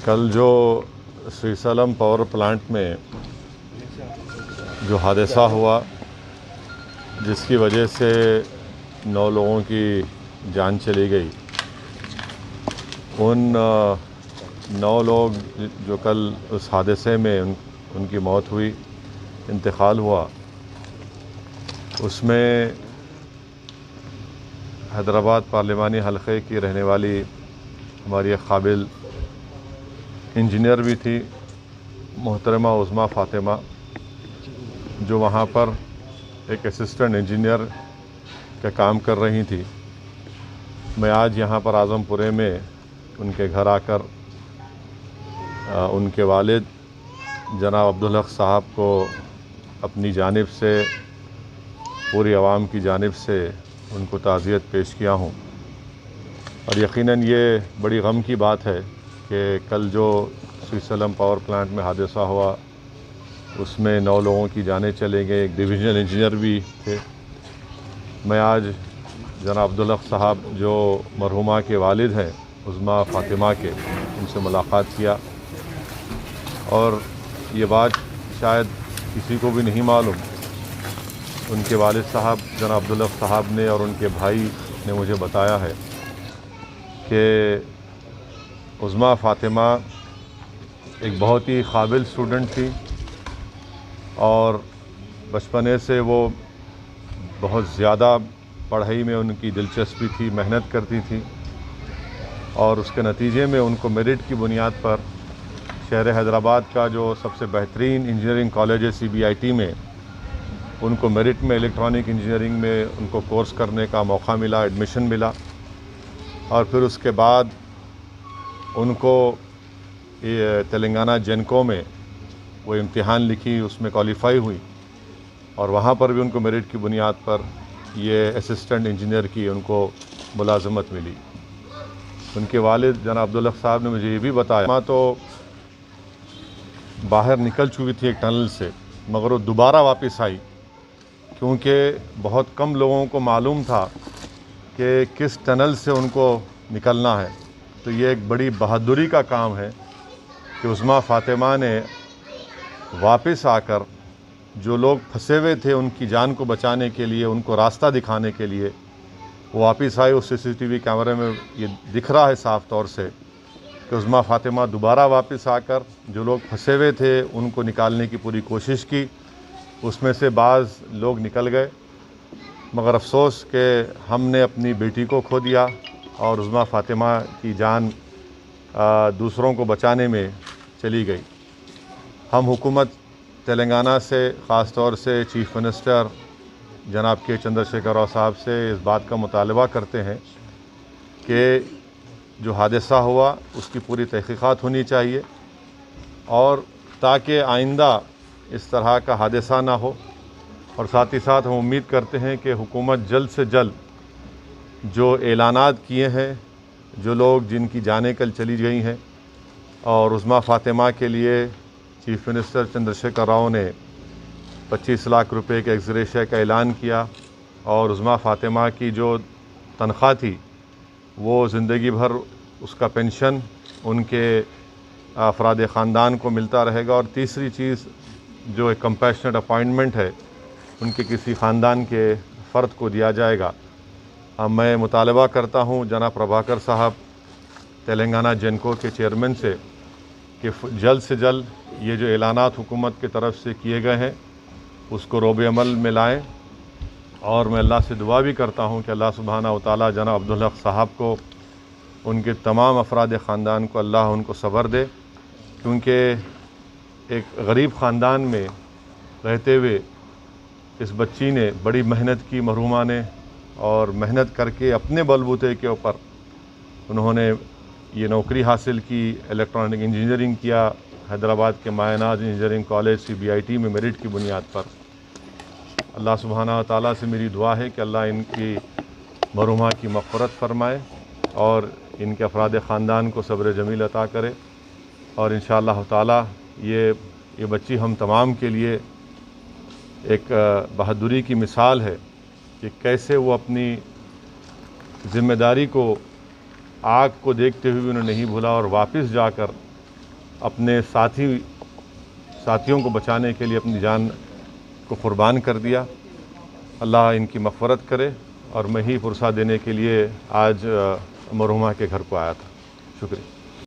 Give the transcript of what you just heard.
कल जो Srisailam power plant में जो हादसा हुआ, जिसकी वजह से 9 लोगों की जान चली गई, उन 9 लोग जो कल उस हादसे में उनकी मौत हुई, इंतकाल हुआ, उसमें हैदराबाद पार्लिमानी हलक़े की रहने वाली हमारी एक काबिल इंजीनियर भी थी, मोहतरमा उज़्मा फ़ातिमा, जो वहाँ पर एक असिस्टेंट इंजीनियर का काम कर रही थी। मैं आज यहाँ पर आज़मपुरे में उनके घर आकर उनके वालिद जनाब अब्दुल हक साहब को अपनी जानिब से, पूरी आवाम की जानिब से उनको ताज़ियत पेश किया हूँ। और यकीनन ये बड़ी गम की बात है कि कल जो श्रीशैलम पावर प्लांट में हादसा हुआ, उसमें 9 लोगों की जानें चले गए, एक डिविजनल इंजीनियर भी थे। मैं आज जनाब अब्दुल हक साहब जो मरहुमा के वालिद हैं, उज़्मा फ़ातिमा के, उनसे मुलाक़ात किया और ये बात शायद किसी को भी नहीं मालूम, उनके वालिद साहब जनाब अब्दुल हक साहब ने और उनके भाई ने मुझे बताया है कि उज़्मा फ़ातिमा एक बहुत ही काबिल स्टूडेंट थी और बचपने से वो बहुत ज़्यादा पढ़ाई में उनकी दिलचस्पी थी, मेहनत करती थी और उसके नतीजे में उनको मेरिट की बुनियाद पर शहर हैदराबाद का जो सबसे बेहतरीन इंजीनियरिंग कॉलेज है CBIT में, उनको मेरिट में इलेक्ट्रॉनिक इंजीनियरिंग में उनको कोर्स करने का मौका मिला, एडमिशन मिला। और फिर उसके बाद उनको ये तेलंगाना जेनको में वो इम्तिहान लिखी, उसमें क्वालिफ़ाई हुई और वहाँ पर भी उनको मेरिट की बुनियाद पर ये असिस्टेंट इंजीनियर की उनको मुलाजमत मिली। उनके वालिद जनाब अब्दुल हक साहब ने मुझे ये भी बताया, माँ तो बाहर निकल चुकी थी एक टनल से, मगर वो दोबारा वापस आई क्योंकि बहुत कम लोगों को मालूम था कि किस टनल से उनको निकलना है। तो ये एक बड़ी बहादुरी का काम है कि उज़्मा फ़ातिमा ने वापस आकर जो लोग फंसे हुए थे उनकी जान को बचाने के लिए, उनको रास्ता दिखाने के लिए वो वापस आए। उस CCTV कैमरे में ये दिख रहा है साफ़ तौर से कि उज़्मा फ़ातिमा दोबारा वापस आकर जो लोग फंसे हुए थे उनको निकालने की पूरी कोशिश की। उसमें से बाज़ लोग निकल गए, मगर अफसोस कि हमने अपनी बेटी को खो दिया और उज़्मा फ़ातिमा की जान दूसरों को बचाने में चली गई। हम हुकूमत तेलंगाना से, ख़ास तौर से चीफ़ मिनिस्टर जनाब के चंद्रशेखर राव साहब से इस बात का मुतालबा करते हैं कि जो हादसा हुआ उसकी पूरी तहक़ीक़ात होनी चाहिए और ताकि आइंदा इस तरह का हादसा ना हो। और साथ ही साथ हम उम्मीद करते हैं कि हुकूमत जल्द से जल्द जो ऐलानात किए हैं, जो लोग जिनकी जानें कल चली गई हैं, और उज़्मा फ़ातिमा के लिए चीफ़ मिनिस्टर चंद्रशेखर राव ने 25 लाख रुपए के एक्स-ग्रेशिया का ऐलान किया और उज़्मा फ़ातिमा की जो तनख्वाह थी वो ज़िंदगी भर उसका पेंशन उनके अफराद ख़ानदान को मिलता रहेगा। और तीसरी चीज़ जो एक कंपैशनेट अपॉइंटमेंट है, उनके किसी ख़ानदान के फ़र्द को दिया जाएगा। अब मैं मुतालबा करता हूँ जनाब प्रभाकर साहब तेलंगाना जेनको के चेयरमैन से कि जल्द से जल्द ये जो ऐलानात हुकूमत की तरफ से किए गए हैं उसको रोबे अमल में लाएँ। और मैं अल्लाह से दुआ भी करता हूँ कि अल्लाह सुब्हानहू व तआला जनाब अब्दुल हक साहब को, उनके तमाम अफराद ख़ानदान को अल्लाह उनको सब्र दे, क्योंकि एक गरीब ख़ानदान में रहते हुए इस बच्ची ने बड़ी मेहनत की, मरहुमा ने, और मेहनत करके अपने बलबूते के ऊपर उन्होंने ये नौकरी हासिल की, इलेक्ट्रॉनिक इंजीनियरिंग किया हैदराबाद के मायनाज़ इंजीनियरिंग कॉलेज CBIT में मेरिट की बुनियाद पर। अल्लाह सुब्हानहू व तआला से मेरी दुआ है कि अल्लाह इनकी मरहुमा की मग़फ़िरत फ़रमाए और इनके अफराद ख़ानदान को सब्र जमील अता करे। और इंशाअल्लाह ताला ये बच्ची हम तमाम के लिए एक बहादुरी की मिसाल है कि कैसे वो अपनी ज़िम्मेदारी को, आग को देखते हुए उन्हें नहीं भूला और वापस जाकर अपने साथियों को बचाने के लिए अपनी जान को क़ुरबान कर दिया। अल्लाह इनकी मग़फ़िरत करे। और मैं ही पुरसा देने के लिए आज मरहुमा के घर को आया था। शुक्रिया।